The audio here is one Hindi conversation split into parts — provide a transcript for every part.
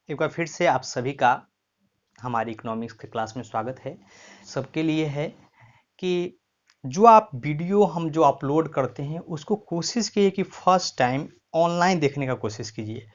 एक बार फिर से आप सभी का हमारी इकोनॉमिक्स के क्लास में स्वागत है। सबके लिए है कि जो आप वीडियो हम जो अपलोड करते हैं उसको कोशिश कीजिए कि फर्स्ट टाइम ऑनलाइन देखने का कोशिश कीजिए।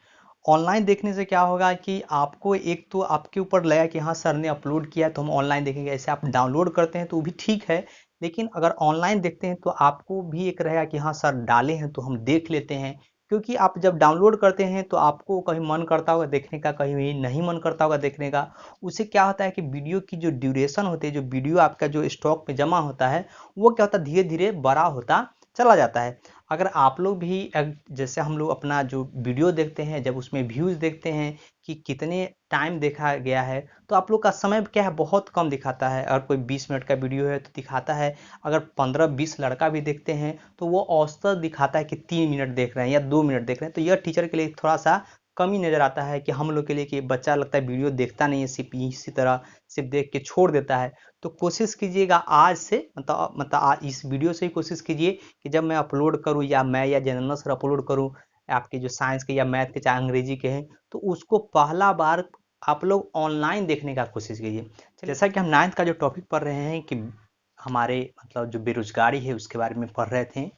ऑनलाइन देखने से क्या होगा कि आपको एक तो आपके ऊपर लगा कि हाँ सर ने अपलोड किया है तो हम ऑनलाइन देखेंगे। ऐसे आप डाउनलोड करते हैं तो वो भी ठीक है, लेकिन अगर ऑनलाइन देखते हैं तो आपको भी एक रहेगा कि हाँ सर डाले हैं तो हम देख लेते हैं। क्योंकि आप जब डाउनलोड करते हैं तो आपको कहीं मन करता होगा देखने का, कहीं नहीं मन करता होगा देखने का। उससे क्या होता है कि वीडियो की जो ड्यूरेशन होती है, जो वीडियो आपका जो स्टॉक में जमा होता है, वो क्या होता है धीरे धीरे बड़ा होता चला जाता है। अगर आप लोग भी जैसे हम लोग अपना जो वीडियो देखते हैं, जब उसमें व्यूज़ देखते हैं कि कितने टाइम देखा गया है, तो आप लोग का समय क्या है बहुत कम दिखाता है। अगर कोई 20 मिनट का वीडियो है तो दिखाता है, अगर 15-20 लड़का भी देखते हैं तो वो औसत दिखाता है कि 3 मिनट देख रहे हैं या 2 मिनट देख रहे हैं। तो यह टीचर के लिए थोड़ा सा कमी नज़र आता है कि हम लोग के लिए कि बच्चा लगता है वीडियो देखता नहीं है, सिर्फ इसी तरह सिर्फ देख के छोड़ देता है। तो कोशिश कीजिएगा आज से, मतलब आज इस वीडियो से ही कोशिश कीजिए कि जब मैं अपलोड करूँ या मैं या जनरल सर अपलोड करूँ आपके जो साइंस के या मैथ के चाहे अंग्रेजी के हैं, तो उसको पहला बार आप लोग ऑनलाइन देखने का कोशिश कीजिए। जैसा कि हम 9th का जो टॉपिक पढ़ रहे हैं कि हमारे मतलब जो बेरोजगारी है उसके बारे में पढ़ रहे थे,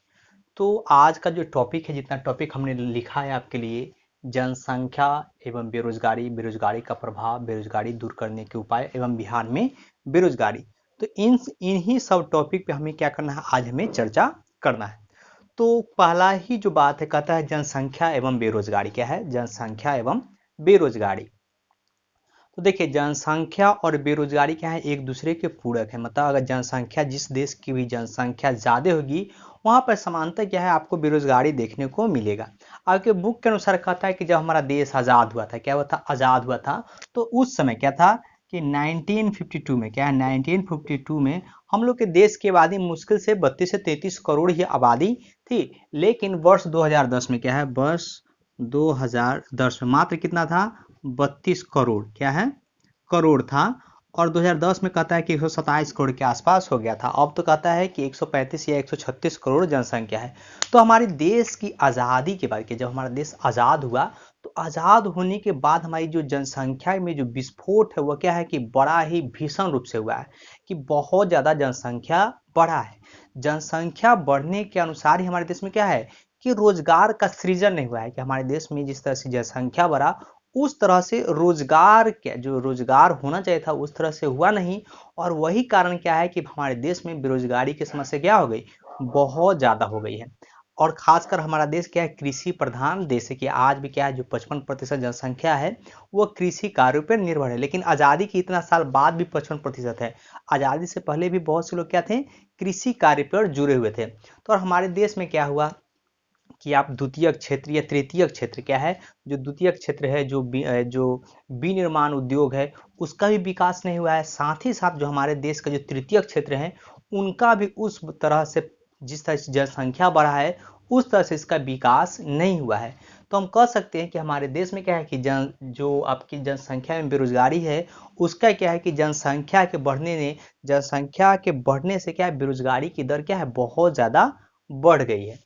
तो आज का जो टॉपिक है, जितना टॉपिक हमने लिखा है आपके लिए, जनसंख्या एवं बेरोजगारी, बेरोजगारी का प्रभाव, बेरोजगारी दूर करने के उपाय एवं बिहार में बेरोजगारी। तो इन्हीं सब टॉपिक पे हमें क्या करना है, आज हमें चर्चा करना है। तो पहला ही जो बात है कहता है जनसंख्या एवं बेरोजगारी। क्या है? जनसंख्या एवं बेरोजगारी। तो देखिए जनसंख्या और बेरोजगारी क्या है, एक दूसरे के पूरक है। मतलब अगर जनसंख्या, जिस देश की भी जनसंख्या ज़्यादा होगी वहाँ पर समानता क्या है, आपको बेरोजगारी देखने को मिलेगा। आपके बुक के अनुसार कहता है कि जब हमारा देश आज़ाद हुआ था, क्या हुआ था, आज़ाद हुआ था, तो उस समय क्या था कि 1952 में, क्या है 1952 में हम लोग के देश की आबादी मुश्किल से 32 से 33 करोड़ ही आबादी थी। लेकिन वर्ष 2010 में क्या है, वर्ष 2010 में मात्र कितना था, 32 करोड़, क्या है, करोड़ था। और 2010 में कहता है कि 127 करोड़ के आसपास हो गया था। अब तो कहता है कि 135 या 136 करोड़ जनसंख्या है। तो हमारे देश की आज़ादी के बाद, कि जब हमारा देश आज़ाद हुआ, तो आज़ाद होने के बाद हमारी जो जनसंख्या में जो विस्फोट है वह क्या है कि बड़ा ही भीषण रूप से हुआ है, कि बहुत ज़्यादा जनसंख्या बढ़ा है। जनसंख्या बढ़ने के अनुसार ही हमारे देश में क्या है कि रोजगार का सृजन नहीं हुआ है। कि हमारे देश में जिस तरह से जनसंख्या बढ़ा, उस तरह से रोजगार, क्या जो रोजगार होना चाहिए था उस तरह से हुआ नहीं। और वही कारण क्या है कि हमारे देश में बेरोजगारी की समस्या क्या हो गई, बहुत ज़्यादा हो गई है। और खासकर हमारा देश क्या है, कृषि प्रधान देश है। कि आज भी क्या है, जो 55% जनसंख्या है वो कृषि कार्यों पर निर्भर है। लेकिन आज़ादी के इतना साल बाद भी 55% है। आज़ादी से पहले भी बहुत से लोग क्या थे, कृषि कार्य पर जुड़े हुए थे। तो और हमारे देश में क्या हुआ कि आप द्वितीय क्षेत्र या तृतीय क्षेत्र, क्या है, जो द्वितीय क्षेत्र है, जो विनिर्माण उद्योग है, उसका भी विकास नहीं हुआ है। साथ ही साथ जो हमारे देश का जो तृतीय क्षेत्र है उनका भी उस तरह से, जिस तरह से जनसंख्या बढ़ा है उस तरह से इसका विकास नहीं हुआ है। तो हम कह सकते हैं कि हमारे देश में क्या है कि जो आपकी जनसंख्या में बेरोजगारी है, उसका क्या है कि जनसंख्या के बढ़ने से क्या है, बेरोजगारी की दर क्या है, बहुत ज़्यादा बढ़ गई है।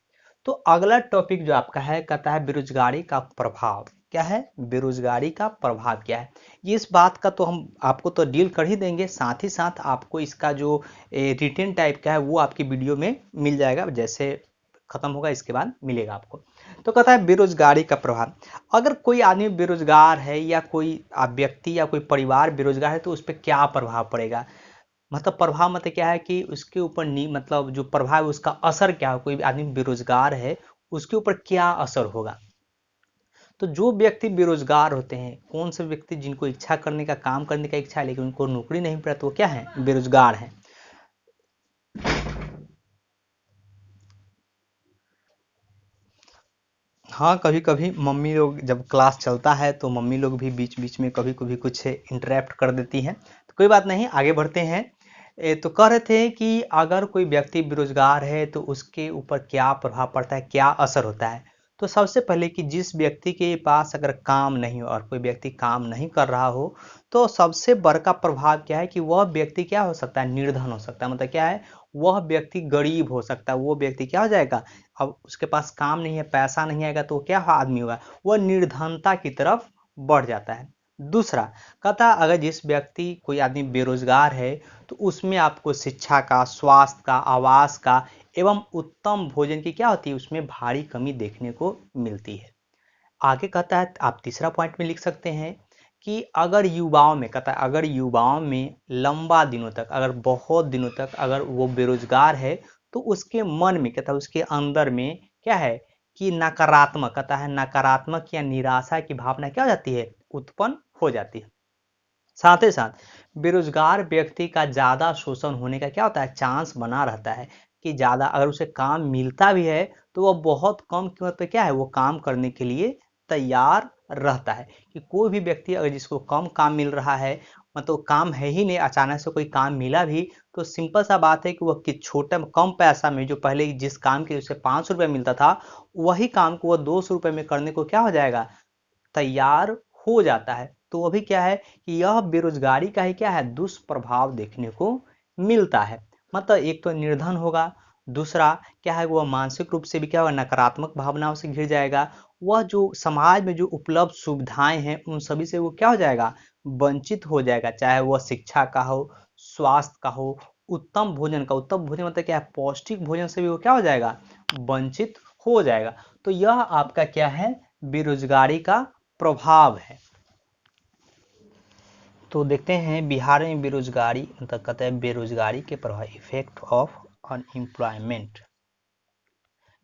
तो अगला टॉपिक जो आपका है कहता है बेरोजगारी का प्रभाव। क्या है, बेरोजगारी का प्रभाव क्या है, इस बात का तो हम आपको तो डील कर ही देंगे। साथ ही साथ आपको इसका जो रिटेन टाइप का है वो आपकी वीडियो में मिल जाएगा, जैसे खत्म होगा इसके बाद मिलेगा आपको। तो कहता है बेरोजगारी का प्रभाव। अगर कोई आदमी बेरोजगार है या कोई व्यक्ति या कोई परिवार बेरोजगार है तो उस पर क्या प्रभाव पड़ेगा। मतलब प्रभाव मतलब क्या है कि उसके ऊपर नहीं, मतलब जो प्रभाव है उसका असर क्या हो, कोई आदमी बेरोजगार है उसके ऊपर क्या असर होगा। तो जो व्यक्ति बेरोजगार होते हैं, कौन से व्यक्ति जिनको इच्छा करने का, काम करने का इच्छा है लेकिन उनको नौकरी नहीं पड़ा, तो वो क्या है, बेरोजगार है। हाँ, कभी कभी मम्मी लोग जब क्लास चलता है तो मम्मी लोग भी बीच बीच में कभी कभी कुछ इंटरेप्ट कर देती हैं, तो कोई बात नहीं, आगे बढ़ते हैं। तो कह रहे थे कि अगर कोई व्यक्ति बेरोजगार है तो उसके ऊपर क्या प्रभाव पड़ता है, क्या असर होता है। तो सबसे पहले कि जिस व्यक्ति के पास अगर काम नहीं हो और कोई व्यक्ति काम नहीं कर रहा हो, तो सबसे बड़का प्रभाव क्या है कि वह व्यक्ति क्या हो सकता है, निर्धन हो सकता है। मतलब क्या है, वह व्यक्ति गरीब हो सकता है। वो व्यक्ति क्या हो जाएगा, अब उसके पास काम नहीं है, पैसा नहीं आएगा, तो क्या आदमी होगा, वह निर्धनता की तरफ बढ़ जाता है। दूसरा कहता है अगर जिस व्यक्ति कोई आदमी बेरोजगार है तो उसमें आपको शिक्षा का, स्वास्थ्य का, आवास का एवं उत्तम भोजन की क्या होती है, उसमें भारी कमी देखने को मिलती है। आगे कहता है आप तीसरा पॉइंट में लिख सकते हैं कि अगर युवाओं में, कहता है अगर युवाओं में लंबा दिनों तक, अगर बहुत दिनों तक अगर वो बेरोजगार है तो उसके मन में, कहता है उसके अंदर में क्या है कि नकारात्मक, कहता है नकारात्मक या निराशा की भावना क्या हो जाती है, उत्पन्न हो जाती है। साथ ही साथ बेरोजगार व्यक्ति का ज़्यादा शोषण होने का क्या होता है, चांस बना रहता है कि ज़्यादा अगर उसे काम मिलता भी है तो वह बहुत कम कीमत पे क्या है, वो काम करने के लिए तैयार रहता है। कि कोई भी व्यक्ति अगर जिसको कम काम मिल रहा है, मतलब काम है ही नहीं, अचानक से कोई काम मिला भी तो सिंपल सा बात है कि वह कि छोटे कम पैसा में, जो पहले जिस काम के उसे 500 रुपये मिलता था, वही काम को वह 200 रुपये में करने को क्या हो जाएगा, तैयार हो जाता है। तो अभी क्या है कि यह बेरोजगारी का ही क्या है, दुष्प्रभाव देखने को मिलता है। मतलब एक तो निर्धन होगा, दूसरा क्या है वह मानसिक रूप से भी क्या होगा, नकारात्मक भावनाओं से घिर जाएगा। वह जो समाज में जो उपलब्ध सुविधाएं हैं उन सभी से वो क्या हो जाएगा, वंचित हो जाएगा। चाहे वह शिक्षा का हो, स्वास्थ्य का हो, उत्तम भोजन का, उत्तम भोजन मतलब क्या है, पौष्टिक भोजन से भी वो क्या हो जाएगा, वंचित हो जाएगा। तो यह आपका क्या है, बेरोजगारी का प्रभाव है। तो देखते हैं बिहार में बेरोजगारी, मतलब कहते हैं बेरोजगारी के प्रभाव, इफेक्ट ऑफ अनएम्प्लॉयमेंट।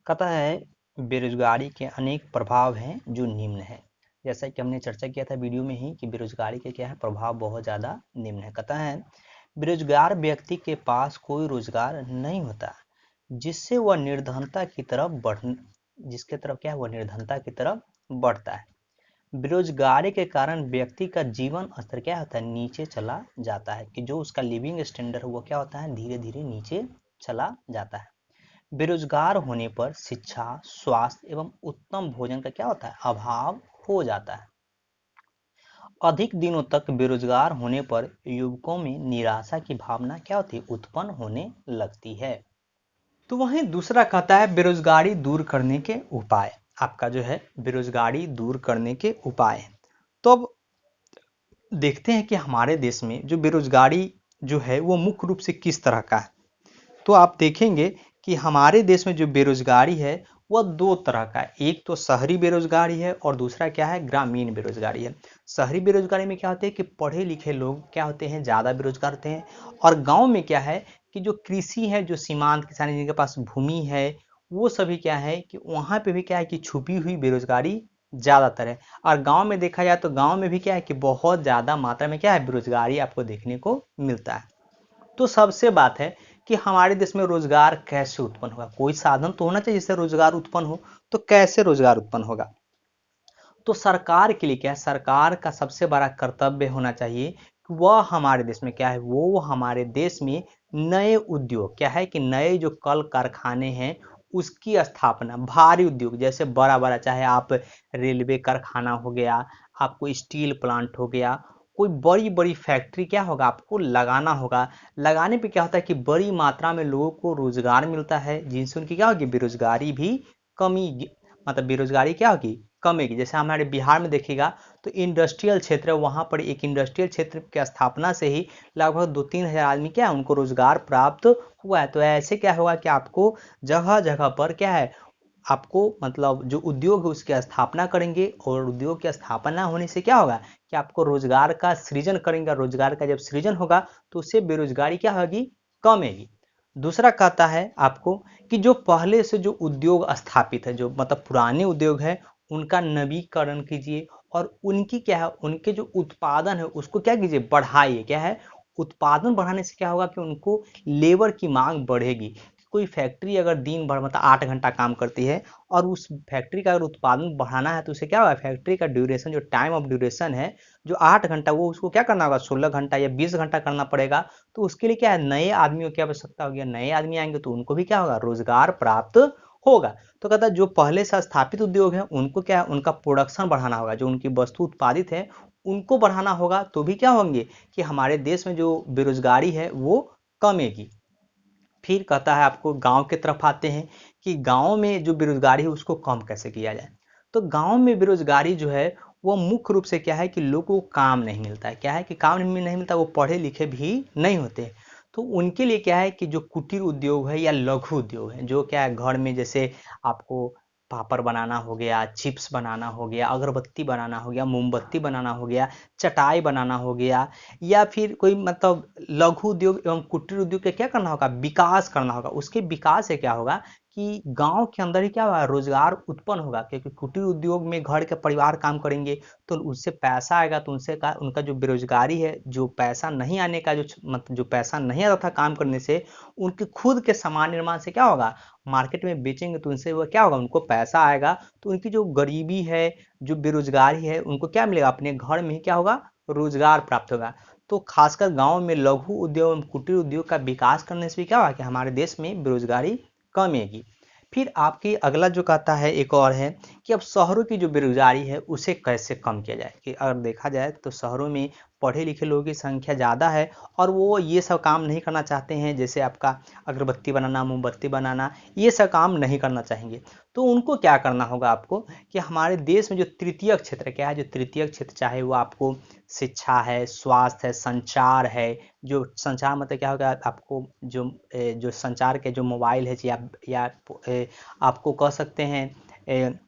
कहता है बेरोजगारी के अनेक प्रभाव हैं जो निम्न है। जैसा कि हमने चर्चा किया था वीडियो में ही कि बेरोजगारी के क्या है, प्रभाव बहुत ज़्यादा निम्न है। कहता है बेरोजगार व्यक्ति के पास कोई रोजगार नहीं होता, जिससे वह निर्धनता की तरफ जिसके तरफ क्या है, वह निर्धनता की तरफ बढ़ता है। बेरोजगारी के कारण व्यक्ति का जीवन स्तर क्या होता है, नीचे चला जाता है। कि जो उसका लिविंग स्टैंडर्ड है वो क्या होता है, धीरे धीरे नीचे चला जाता है। बेरोजगार होने पर शिक्षा, स्वास्थ्य एवं उत्तम भोजन का क्या होता है, अभाव हो जाता है। अधिक दिनों तक बेरोजगार होने पर युवकों में निराशा की भावना क्या होती है, उत्पन्न होने लगती है। तो वहीं दूसरा कहता है बेरोजगारी दूर करने के उपाय। आपका जो है बेरोजगारी दूर करने के उपाय। तो अब देखते हैं कि हमारे देश में जो बेरोजगारी जो है वो मुख्य रूप से किस तरह का है। तो आप देखेंगे कि हमारे देश में जो बेरोजगारी है वह दो तरह का है। एक तो शहरी बेरोजगारी है और दूसरा क्या है, ग्रामीण बेरोजगारी है। शहरी बेरोजगारी में क्या होते हैं कि पढ़े लिखे लोग क्या होते हैं, ज़्यादा बेरोजगार होते हैं। और गांव में क्या है कि जो कृषि है, जो सीमांत किसान जिनके पास भूमि है, वो सभी क्या है कि वहाँ पे भी क्या है कि छुपी हुई बेरोजगारी ज़्यादातर है। और गांव में देखा जाए तो गांव में भी क्या है कि बहुत ज़्यादा मात्रा में क्या है, बेरोजगारी आपको देखने को मिलता है। तो सबसे बात है कि हमारे देश में रोजगार कैसे उत्पन्न होगा, कोई साधन तो होना चाहिए जिससे रोजगार उत्पन्न हो। तो कैसे रोजगार उत्पन्न होगा, तो सरकार के लिए क्या है, सरकार का सबसे बड़ा कर्तव्य होना चाहिए कि वह हमारे देश में क्या है, वो हमारे देश में नए उद्योग क्या है कि नए जो कल कारखाने हैं उसकी स्थापना, भारी उद्योग जैसे बड़ा बड़ा, चाहे आप रेलवे कारखाना हो गया, आपको स्टील प्लांट हो गया, कोई बड़ी बड़ी फैक्ट्री क्या होगा, आपको लगाना होगा। लगाने पे क्या होता है कि बड़ी मात्रा में लोगों को रोजगार मिलता है, जिनसे उनकी क्या होगी, बेरोजगारी भी कमी, मतलब बेरोजगारी क्या होगी, कमेगी। जैसे हमारे बिहार में देखिएगा तो इंडस्ट्रियल क्षेत्र है, वहाँ पर एक इंडस्ट्रियल क्षेत्र की स्थापना से ही लगभग 2-3 हज़ार आदमी क्या है, उनको रोजगार प्राप्त हुआ है। तो ऐसे क्या होगा कि आपको जगह जगह पर क्या है, आपको मतलब जो उद्योग है उसकी स्थापना करेंगे, और उद्योग की स्थापना होने से क्या होगा कि आपको रोजगार का सृजन करेंगे। रोजगार का जब सृजन होगा तो उससे बेरोजगारी क्या होगी, कमेगी। दूसरा कहता है आपको कि जो पहले से जो उद्योग स्थापित है, जो मतलब पुराने उद्योग है, उनका नवीकरण कीजिए, और उनकी क्या है, उनके जो उत्पादन है उसको क्या कीजिए, बढ़ाइए। क्या है, उत्पादन बढ़ाने से क्या होगा कि उनको लेबर की मांग बढ़ेगी। कोई फैक्ट्री अगर दिन भर मतलब 8 घंटा काम करती है, और उस फैक्ट्री का अगर उत्पादन बढ़ाना है तो उसे क्या होगा, फैक्ट्री का ड्यूरेशन, जो टाइम ऑफ ड्यूरेशन है, जो 8 घंटा, वो उसको क्या करना होगा, 16 घंटा या 20 घंटा करना पड़ेगा। तो उसके लिए क्या है, नए आदमियों की आवश्यकता होगी। नए आदमी आएंगे तो उनको भी क्या होगा, रोजगार प्राप्त होगा। तो कहता है जो पहले से स्थापित उद्योग है उनको क्या है, उनका प्रोडक्शन बढ़ाना होगा, जो उनकी वस्तु उत्पादित है उनको बढ़ाना होगा, तो भी क्या होंगे कि हमारे देश में जो बेरोजगारी है वो कमेगी। फिर कहता है आपको गांव की तरफ आते हैं कि गांव में जो बेरोजगारी है उसको कम कैसे किया जाए। तो गांव में बेरोजगारी जो है वो मुख्य रूप से क्या है कि लोगों को काम नहीं मिलता है। क्या है कि काम नहीं मिलता, वो पढ़े लिखे भी नहीं होते। तो उनके लिए क्या है कि जो कुटीर उद्योग है या लघु उद्योग है, जो क्या है घर में जैसे आपको पापड़ बनाना हो गया, चिप्स बनाना हो गया, अगरबत्ती बनाना हो गया, मोमबत्ती बनाना हो गया, चटाई बनाना हो गया, या फिर कोई मतलब लघु उद्योग एवं कुटीर उद्योग का क्या करना होगा, विकास करना होगा। उसके विकास से क्या होगा कि गांव के अंदर ही क्या होगा, रोजगार उत्पन्न होगा। क्योंकि कुटीर उद्योग में घर के परिवार काम करेंगे तो उससे पैसा आएगा, तो उनसे का उनका जो बेरोजगारी है, जो पैसा नहीं आने का, जो मतलब जो पैसा नहीं आता था काम करने से, उनके खुद के सामान निर्माण से क्या होगा, मार्केट में बेचेंगे तो उनसे वो क्या होगा, उनको पैसा आएगा। तो उनकी जो गरीबी है, जो बेरोजगारी है, उनको क्या मिलेगा, अपने घर में ही क्या होगा, रोजगार प्राप्त होगा। तो खासकर गांव में लघु उद्योग एवं कुटीर उद्योग का विकास करने से भी क्या होगा कि हमारे देश में बेरोजगारी कमेगी। फिर आपकी अगला जो कहता है एक और है कि अब शहरों की जो बेरोजगारी है उसे कैसे कम किया जाए। कि अगर देखा जाए तो शहरों में पढ़े लिखे लोगों की संख्या ज़्यादा है और वो ये सब काम नहीं करना चाहते हैं, जैसे आपका अगरबत्ती बनाना, मोमबत्ती बनाना, ये सब काम नहीं करना चाहेंगे। तो उनको क्या करना होगा आपको कि हमारे देश में जो तृतीयक क्षेत्र क्या है, जो तृतीयक क्षेत्र चाहे वो आपको शिक्षा है, स्वास्थ्य है, संचार है। जो संचार मतलब क्या होगा, आपको जो संचार के जो मोबाइल है, या आपको कह सकते हैं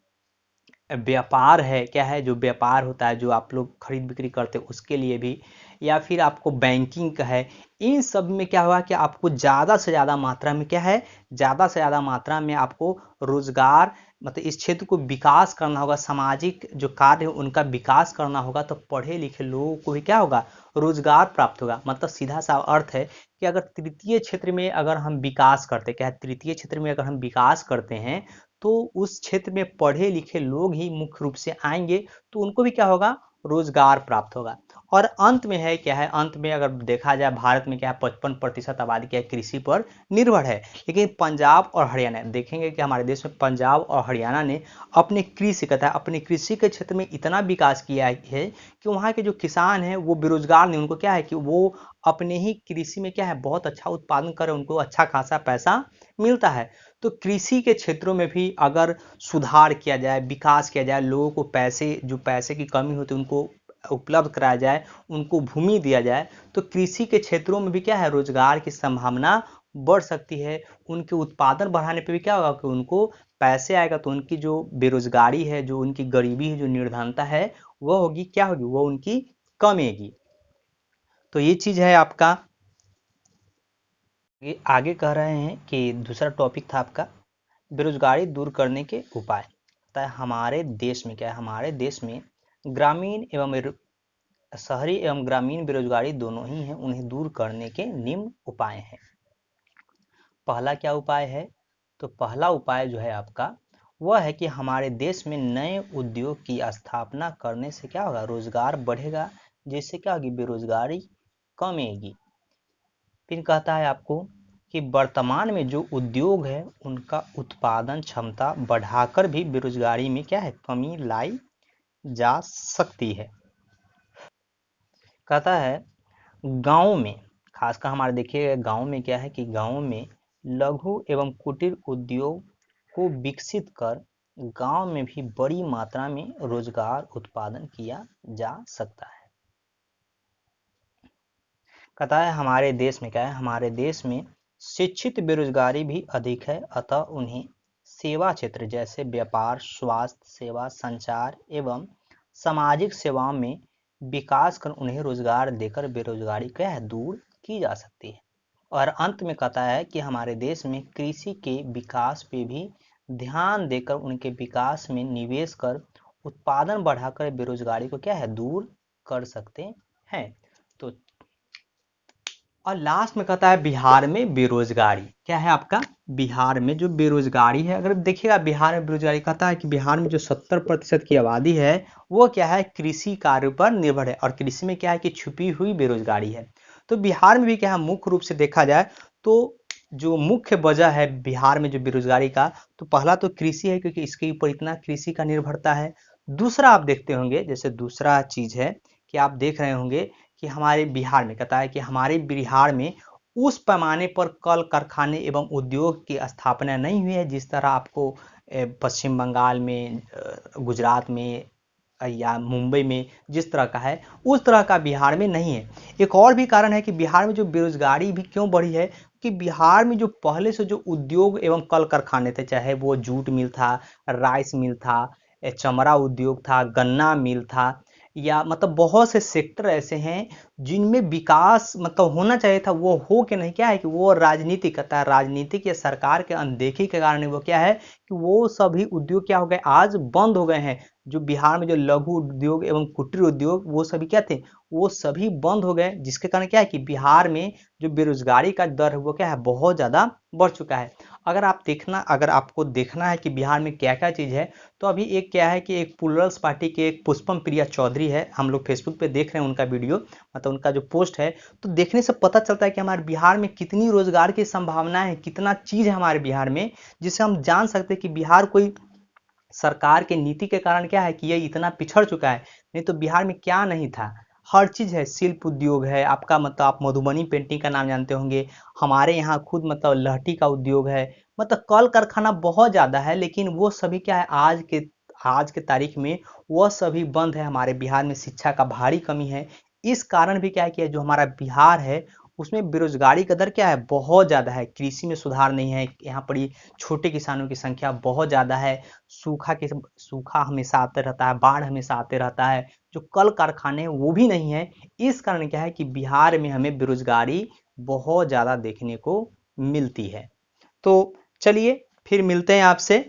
व्यापार है, क्या है जो व्यापार होता है, जो आप लोग खरीद बिक्री करते हैं उसके लिए भी, या फिर आपको बैंकिंग का है। इन सब में क्या होगा कि आपको ज़्यादा से ज़्यादा मात्रा में क्या है, ज़्यादा से ज़्यादा मात्रा में आपको रोजगार, मतलब इस क्षेत्र को विकास करना होगा। सामाजिक जो कार्य है उनका विकास करना होगा, तो पढ़े लिखे लोगों को भी क्या होगा, रोजगार प्राप्त होगा। मतलब सीधा सा अर्थ है कि अगर तृतीय क्षेत्र में अगर हम विकास करते, क्या है, तृतीय क्षेत्र में अगर हम विकास करते हैं तो उस क्षेत्र में पढ़े लिखे लोग ही मुख्य रूप से आएंगे, तो उनको भी क्या होगा, रोजगार प्राप्त होगा। और अंत में है क्या है, अंत में अगर देखा जाए भारत में क्या है, 55% आबादी क्या है, कृषि पर निर्भर है। लेकिन पंजाब और हरियाणा देखेंगे कि हमारे देश में पंजाब और हरियाणा ने अपने कृषि कहता है अपने कृषि के क्षेत्र में इतना विकास किया है कि वहाँ के जो किसान हैं वो बेरोजगार नहीं, उनको क्या है कि वो अपने ही कृषि में क्या है, बहुत अच्छा उत्पादन करें, उनको अच्छा खासा पैसा मिलता है। तो कृषि के क्षेत्रों में भी अगर सुधार किया जाए, विकास किया जाए, लोगों को पैसे की कमी होती है उनको उपलब्ध कराया जाए, उनको भूमि दिया जाए, तो कृषि के क्षेत्रों में भी क्या है, रोजगार की संभावना बढ़ सकती है। उनके उत्पादन बढ़ाने पे भी क्या होगा कि उनको पैसे आएगा, तो उनकी जो बेरोजगारी है, जो उनकी गरीबी है, जो निर्धनता है, वह होगी क्या होगी, वो उनकी कमेगी। तो ये चीज है आपका। ये आगे कह रहे हैं कि दूसरा टॉपिक था आपका बेरोजगारी दूर करने के उपाय। तो हमारे देश में क्या है, हमारे देश में ग्रामीण एवं शहरी एवं ग्रामीण बेरोजगारी दोनों ही हैं, उन्हें दूर करने के निम्न उपाय हैं। पहला क्या उपाय है, तो पहला उपाय जो है आपका वह है कि हमारे देश में नए उद्योग की स्थापना करने से क्या होगा, रोजगार बढ़ेगा, जिससे क्या होगी, बेरोजगारी कमेगी। फिर कहता है आपको कि वर्तमान में जो उद्योग है उनका उत्पादन क्षमता बढ़ाकर भी बेरोजगारी में क्या है, कमी लाई जा सकती है। कहता है गांव में, खासकर हमारे देखिए गांव में क्या है कि गांव में लघु एवं कुटीर उद्योग को विकसित कर गांव में भी बड़ी मात्रा में रोजगार उत्पादन किया जा सकता है। कहता है हमारे देश में क्या है, हमारे देश में शिक्षित बेरोजगारी भी अधिक है, अतः उन्हें सेवा क्षेत्र जैसे व्यापार, स्वास्थ्य सेवा, संचार एवं सामाजिक सेवाओं में विकास कर उन्हें रोजगार देकर बेरोजगारी क्या है, दूर की जा सकती है। और अंत में कहता है कि हमारे देश में कृषि के विकास पे भी ध्यान देकर उनके विकास में निवेश कर उत्पादन बढ़ाकर बेरोजगारी को क्या है, दूर कर सकते हैं। तो और लास्ट में कहता है बिहार में बेरोजगारी क्या है, आपका बिहार में जो बेरोजगारी है, अगर देखिएगा बिहार में बेरोजगारी कहता है कि बिहार में जो 70% की आबादी है वो क्या है, कृषि कार्य पर निर्भर है, और कृषि में क्या है कि छुपी हुई बेरोजगारी है। तो बिहार में भी क्या है, मुख्य रूप से देखा जाए तो जो मुख्य वजह है बिहार में जो बेरोजगारी का, तो पहला तो कृषि है, क्योंकि इसके ऊपर इतना कृषि का निर्भरता है। दूसरा आप देखते होंगे, जैसे दूसरा चीज है कि आप देख रहे होंगे कि हमारे बिहार में कहता है कि हमारे बिहार में उस पैमाने पर कल कारखाने एवं उद्योग की स्थापना नहीं हुई है जिस तरह आपको पश्चिम बंगाल में, गुजरात में, या मुंबई में जिस तरह का है उस तरह का बिहार में नहीं है। एक और भी कारण है कि बिहार में जो बेरोजगारी भी क्यों बढ़ी है कि बिहार में जो पहले से जो उद्योग एवं कल कारखाने थे, चाहे वो जूट मिल था, राइस मिल था, चमड़ा उद्योग था, गन्ना मिल था, या मतलब बहुत से सेक्टर ऐसे हैं जिनमें विकास मतलब होना चाहिए था, वो हो के नहीं, क्या है कि वो राजनीतिक कहता है, राजनीतिक या सरकार के अनदेखी के कारण वो क्या है कि वो सभी उद्योग क्या हो गए, आज बंद हो गए हैं। जो बिहार में जो लघु उद्योग एवं कुटीर उद्योग वो सभी क्या थे, वो सभी बंद हो गए, जिसके कारण क्या है कि बिहार में जो बेरोजगारी का दर है वो क्या है, बहुत ज़्यादा बढ़ चुका है। अगर आपको देखना है कि बिहार में क्या क्या चीज़ है, तो अभी एक क्या है कि एक प्लुरल्स पार्टी के एक पुष्पम प्रिया चौधरी है, हम लोग फेसबुक पे देख रहे हैं उनका वीडियो, मतलब उनका जो पोस्ट है, तो देखने से पता चलता है कि हमारे बिहार में कितनी रोजगार की संभावनाएं हैं, कितना चीज़ है हमारे बिहार में, जिससे हम जान सकते हैं कि बिहार कोई सरकार के नीति के कारण क्या है कि ये इतना पिछड़ चुका है। नहीं तो बिहार में क्या नहीं था, हर चीज़ है, शिल्प उद्योग है आपका, मतलब आप मधुबनी पेंटिंग का नाम जानते होंगे, हमारे यहाँ खुद मतलब लहठी का उद्योग है, मतलब कल कारखाना बहुत ज़्यादा है, लेकिन वो सभी क्या है आज के तारीख में वह सभी बंद है। हमारे बिहार में शिक्षा का भारी कमी है। इस कारण भी क्या है कि जो हमारा बिहार है उसमें बेरोजगारी का दर क्या है, बहुत ज़्यादा है, कृषि में सुधार नहीं है, यहाँ पर ही छोटे किसानों की संख्या बहुत ज़्यादा है, सूखा हमेशा आते रहता है, बाढ़ हमेशा आते रहता है, जो कल कारखाने हैं वो भी नहीं है। इस कारण क्या है कि बिहार में हमें बेरोजगारी बहुत ज़्यादा देखने को मिलती है। तो चलिए फिर मिलते हैं आपसे